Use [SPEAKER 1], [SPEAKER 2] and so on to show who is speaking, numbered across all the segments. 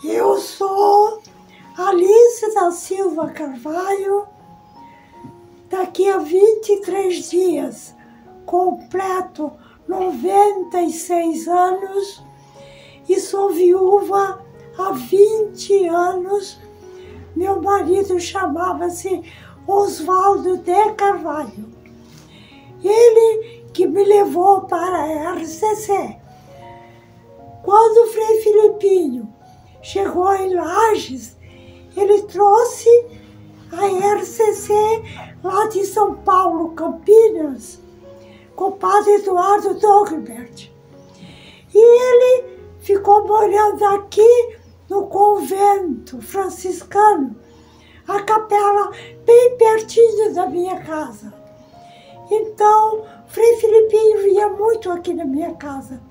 [SPEAKER 1] Eu sou Alice da Silva Carvalho. Daqui a 23 dias completo 96 anos e sou viúva há 20 anos. Meu marido chamava-se Oswaldo de Carvalho. Ele que me levou para a RCC. Quando o Frei Filipinho chegou em Lages, ele trouxe a RCC lá de São Paulo, Campinas, com o padre Eduardo Dogbert. E ele ficou morando aqui no convento franciscano, a capela bem pertinho da minha casa. Então, Frei Filipinho vinha muito aqui na minha casa.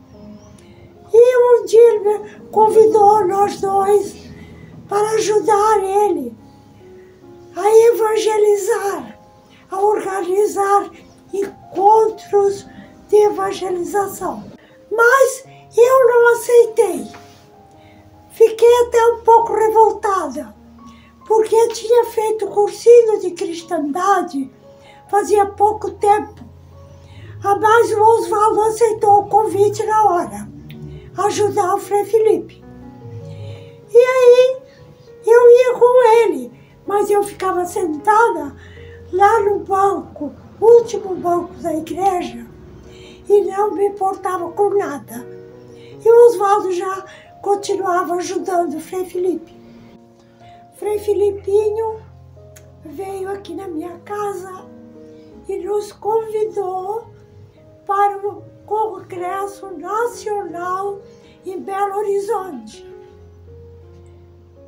[SPEAKER 1] E um dia ele me convidou nós dois para ajudar ele a evangelizar, a organizar encontros de evangelização. Mas eu não aceitei. Fiquei até um pouco revoltada, porque eu tinha feito cursinho de cristandade fazia pouco tempo. Mas o Oswaldo aceitou o convite na hora, ajudar o Frei Felipe. E aí eu ia com ele, mas eu ficava sentada lá no banco, último banco da igreja, e não me importava com nada. E o Oswaldo já continuava ajudando o Frei Felipe. Frei Filipinho veio aqui na minha casa e nos convidou para o Congresso Nacional em Belo Horizonte.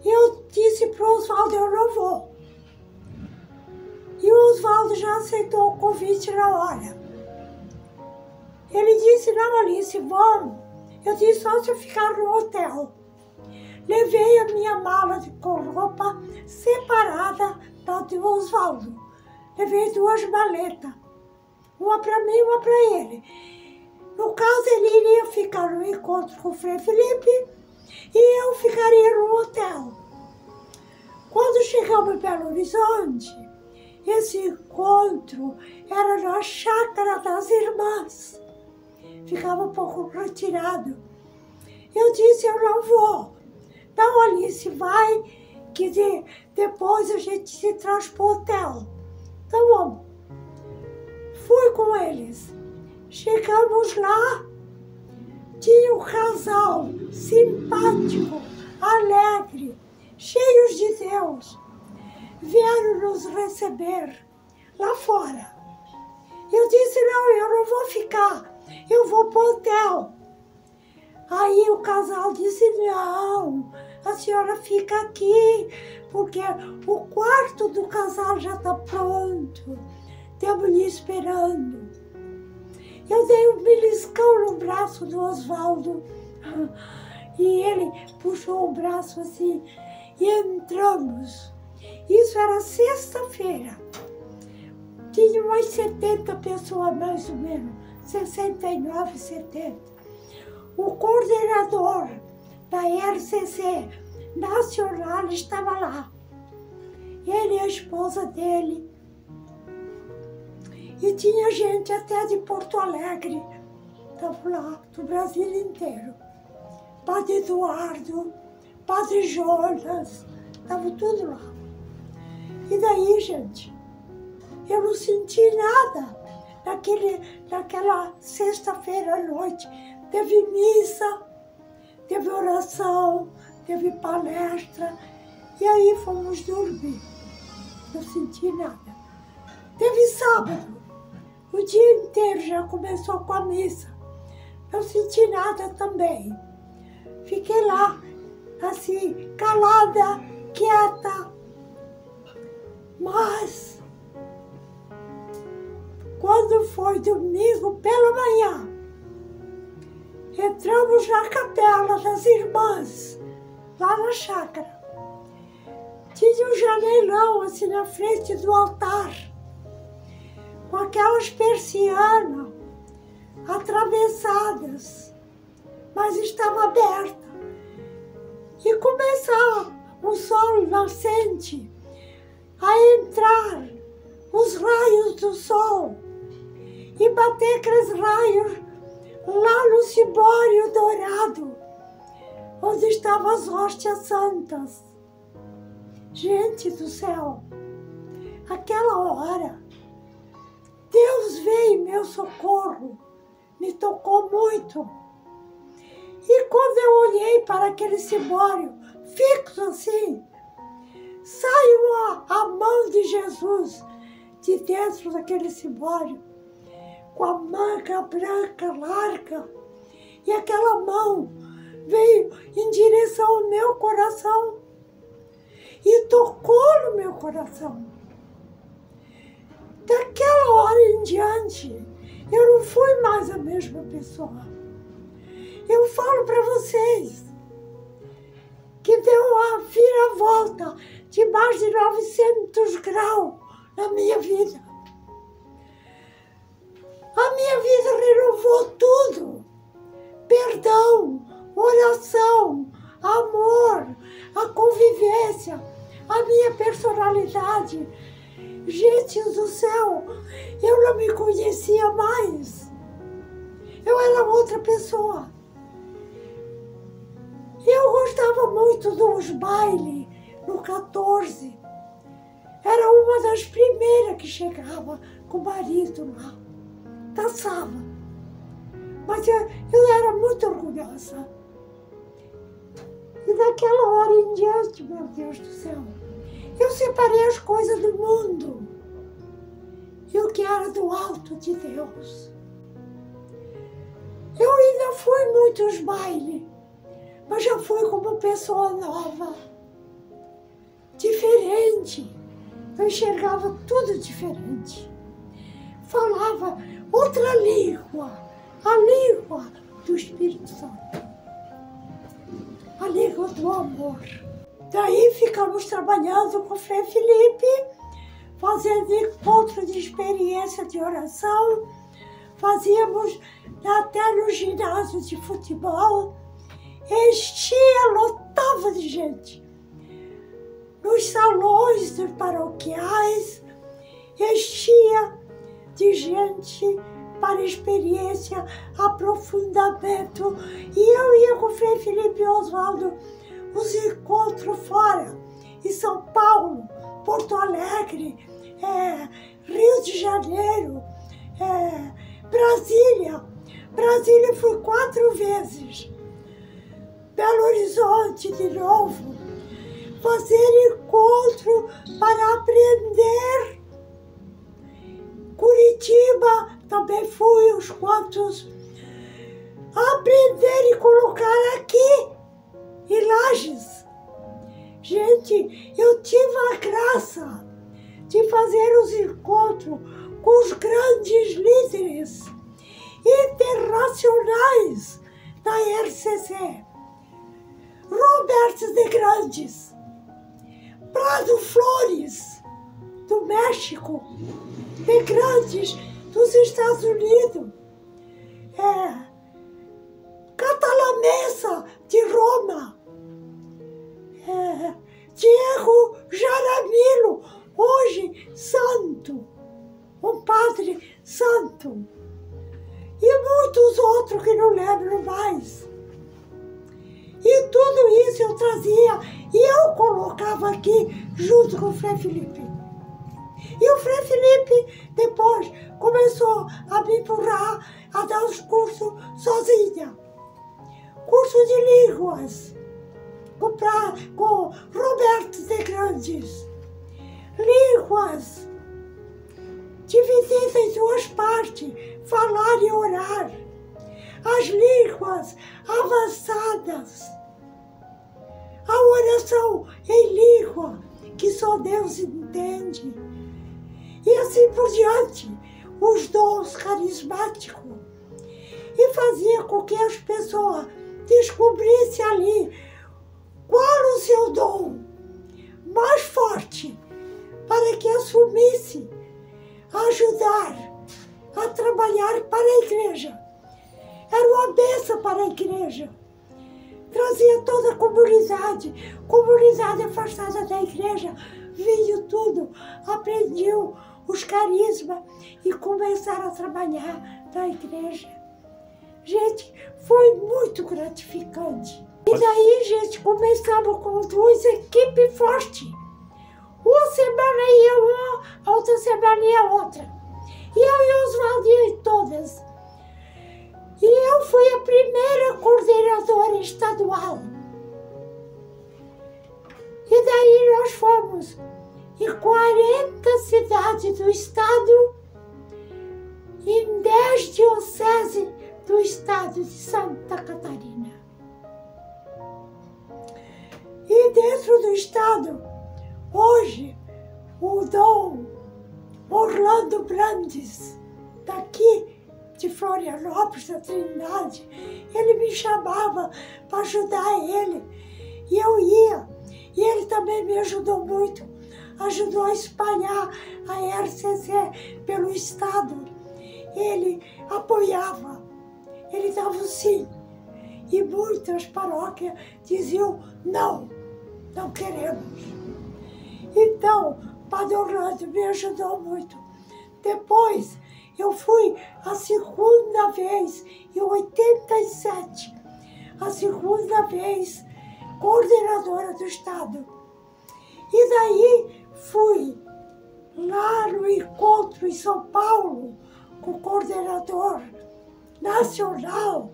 [SPEAKER 1] Eu disse para o Oswaldo, eu não vou. E o Oswaldo já aceitou o convite na hora. Ele disse, não, Alice, vamos. Eu disse, só se eu ficar no hotel. Levei a minha mala com roupa separada da do Oswaldo. Levei 2 maletas. Uma para mim e uma para ele. No caso, ele iria ficar no encontro com o Frei Felipe e eu ficaria no hotel. Quando chegamos em Belo Horizonte, esse encontro era na chácara das irmãs. Ficava um pouco retirado. Eu disse, eu não vou. Não, Alice, vai, que depois a gente se traz para o hotel. Então vamos. Fui com eles. Chegamos lá, tinha um casal simpático, alegre, cheios de Deus. Vieram nos receber lá fora. Eu disse, não, eu não vou ficar, eu vou para o hotel. Aí o casal disse, não, a senhora fica aqui, porque o quarto do casal já está pronto, estamos lhe esperando. Eu dei um beliscão no braço do Oswaldo e ele puxou o braço assim e entramos. Isso era sexta-feira. Tinha umas 70 pessoas mais ou menos, 69, 70. O coordenador da RCC Nacional estava lá. Ele e a esposa dele. E tinha gente até de Porto Alegre. Estava lá, do Brasil inteiro. Padre Eduardo, Padre Jonas, estava tudo lá. E daí, gente, eu não senti nada naquela sexta-feira à noite. Teve missa, teve oração, teve palestra, e aí fomos dormir. Não senti nada. Teve sábado, o dia inteiro já começou com a missa. Não senti nada também. Fiquei lá, assim, calada, quieta. Mas, quando foi domingo pela manhã, entramos na capela das irmãs, lá na chácara. Tinha um janelão assim na frente do altar, com aquelas persianas atravessadas, mas estava aberta. e começar o sol nascente a entrar, os raios do sol, e bater aqueles raios lá no cibório dourado, onde estavam as hóstias santas. Gente do céu, aquela hora, Deus veio em meu socorro, me tocou muito. E quando eu olhei para aquele cibório, fixo assim, saiu a mão de Jesus de dentro daquele cibório, com a manga branca larga, e aquela mão veio em direção ao meu coração e tocou no meu coração. Daquela hora em diante, eu não fui mais a mesma pessoa. Eu falo para vocês que deu a viravolta de mais de 900 graus na minha vida. A minha vida renovou tudo. Perdão, oração, amor, a convivência, a minha personalidade. Gente do céu, eu não me conhecia mais. Eu era outra pessoa. Eu gostava muito dos bailes no 14. Era uma das primeiras que chegava com o marido lá. Dançava. Mas eu era muito orgulhosa. E daquela hora em diante, meu Deus do céu, eu separei as coisas do mundo e o que era do alto de Deus. Eu ainda fui muitos bailes, mas já fui como pessoa nova, diferente. Eu enxergava tudo diferente. Falava outra língua, a língua do Espírito Santo, a língua do amor. Daí ficamos trabalhando com o Frei Felipe, fazendo encontro de experiência de oração, fazíamos até no ginásio de futebol, enchia, lotava de gente. Nos salões dos paroquiais, enchia de gente para experiência, aprofundamento. E eu ia com o Frei Felipe e Oswaldo os encontros fora, em São Paulo, Porto Alegre, Rio de Janeiro, Brasília. Brasília fui 4 vezes. Belo Horizonte de novo. Fazer encontro para aprender. Curitiba também fui uns quantos. Aprender e colocar aqui em Lages. Gente, eu tive a graça de fazer os encontros com os grandes líderes internacionais da RCC. Roberto de Grandes, Prado Flores, do México, de Grandes, dos Estados Unidos, Catalamessa, de Roma, Diego Jaramillo, hoje santo, um padre santo, e muitos outros que não lembro mais. E tudo isso eu trazia e eu colocava aqui junto com o Frei Felipe. E o Frei Felipe depois começou a me empurrar a dar os cursos sozinha. Curso de línguas com Roberto de Grandes. Línguas divididas em 2 partes, falar e orar. As línguas avançadas, a oração em língua, que só Deus entende, e assim por diante, os dons carismáticos, e fazia com que as pessoas descobrissem ali qual o seu dom mais forte, para que assumisse ajudar a trabalhar para a igreja. Era uma bênção para a igreja. trazia toda a comunidade afastada da igreja, viu tudo, aprendiam os carismas e começaram a trabalhar na igreja. Gente, foi muito gratificante. E daí, gente, começamos com 2 equipes fortes. Uma semana ia uma, a outra semana ia outra. E eu e Oswaldo ia em todas. E eu fui a primeira coordenadora estadual. E daí nós fomos em 40 cidades do estado, em 10 dioceses do estado de Santa Catarina. E dentro do estado, hoje, o Dom Orlando Brandes, daqui de Florianópolis, da Trindade, ele me chamava para ajudar ele. E eu ia. E ele também me ajudou muito. Ajudou a espalhar a RCC pelo estado. Ele apoiava. Ele dava o sim. E muitas paróquias diziam não, não queremos. Então, Padre Orlando me ajudou muito. Depois, eu fui a segunda vez, em 87, a segunda vez coordenadora do estado. E daí fui lá no encontro em São Paulo com o coordenador nacional.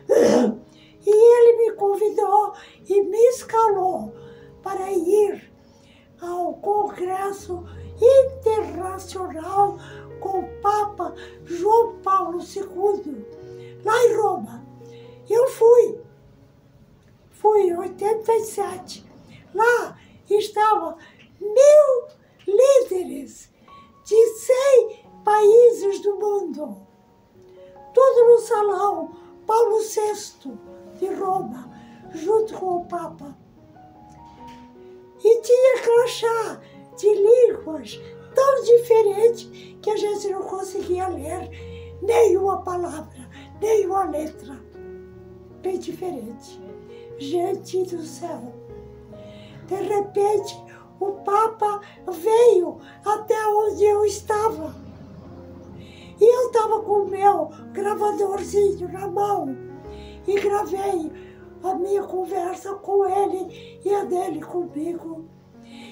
[SPEAKER 1] E ele me convidou e me escalou para ir ao Congresso Internacional com o Papa João Paulo II, lá em Roma. Eu fui em 87. Lá estavam 1000 líderes de 100 países do mundo. Tudo no salão Paulo VI de Roma, junto com o Papa. E tinha crachá de línguas tão diferentes que a gente não conseguia ler nenhuma palavra, nenhuma letra. Bem diferente. Gente do céu. De repente, o Papa veio até onde eu estava. E eu estava com o meu gravadorzinho na mão e gravei a minha conversa com ele e a dele comigo.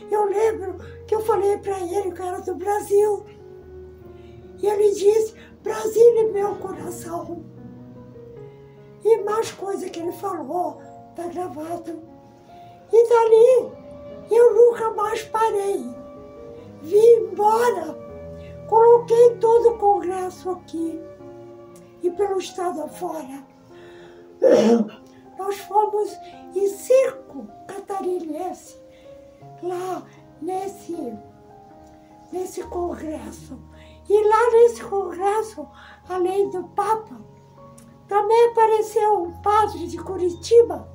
[SPEAKER 1] Eu lembro que eu falei para ele que era do Brasil. E ele disse, Brasil é meu coração. E mais coisa que ele falou, tá gravado. E dali, eu nunca mais parei. Vim embora, coloquei todo o congresso aqui e pelo estado afora. Nós fomos em 5 catarinenses lá nesse congresso. E lá nesse congresso, além do Papa, também apareceu um padre de Curitiba.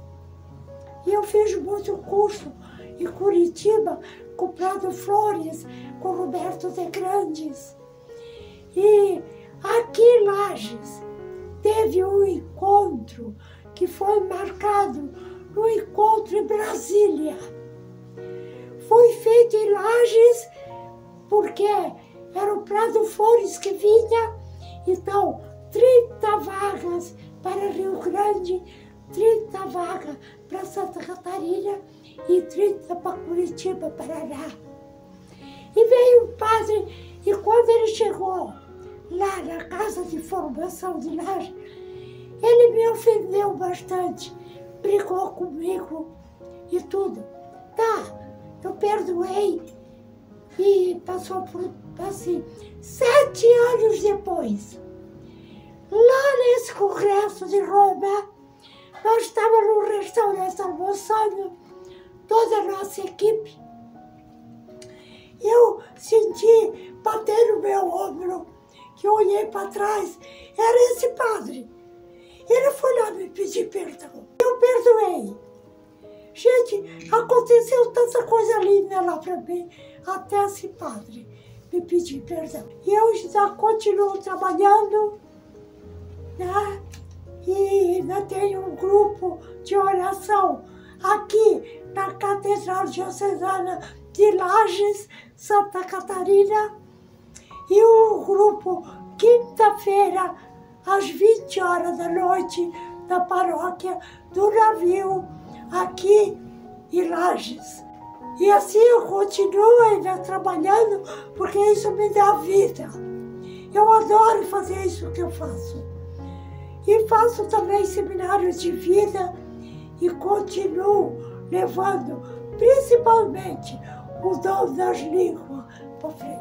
[SPEAKER 1] E eu fiz muito curso em Curitiba com Prado Flores, com Roberto de Grandes. E aqui em Lages teve um encontro que foi marcado no encontro em Brasília. Foi feito em Lages porque era o Prado Flores que vinha, então 30 vagas para Rio Grande, 30 vagas para Santa Catarina e 30 para Curitiba, Paraná. E veio um padre, e quando ele chegou lá na casa de formação de Lages, ele me ofendeu bastante, brigou comigo e tudo. Tá, eu perdoei e passou por, assim, 7 anos depois. Lá nesse congresso de Roma, nós estávamos num restaurante almoçando, toda a nossa equipe. Eu senti bater no meu ombro, que eu olhei para trás, era esse padre. Ele foi lá me pedir perdão. Eu perdoei. Gente, aconteceu tanta coisa linda lá para mim, até esse padre me pedir perdão. E eu já continuo trabalhando, né? E ainda tenho um grupo de oração aqui na Catedral Diocesana de Lages, Santa Catarina. E o grupo, quinta-feira, às 20 horas da noite, na paróquia do Navio, aqui em Lages. E assim eu continuo ainda trabalhando, porque isso me dá vida. Eu adoro fazer isso que eu faço. E faço também seminários de vida e continuo levando, principalmente, o dom das línguas para frente.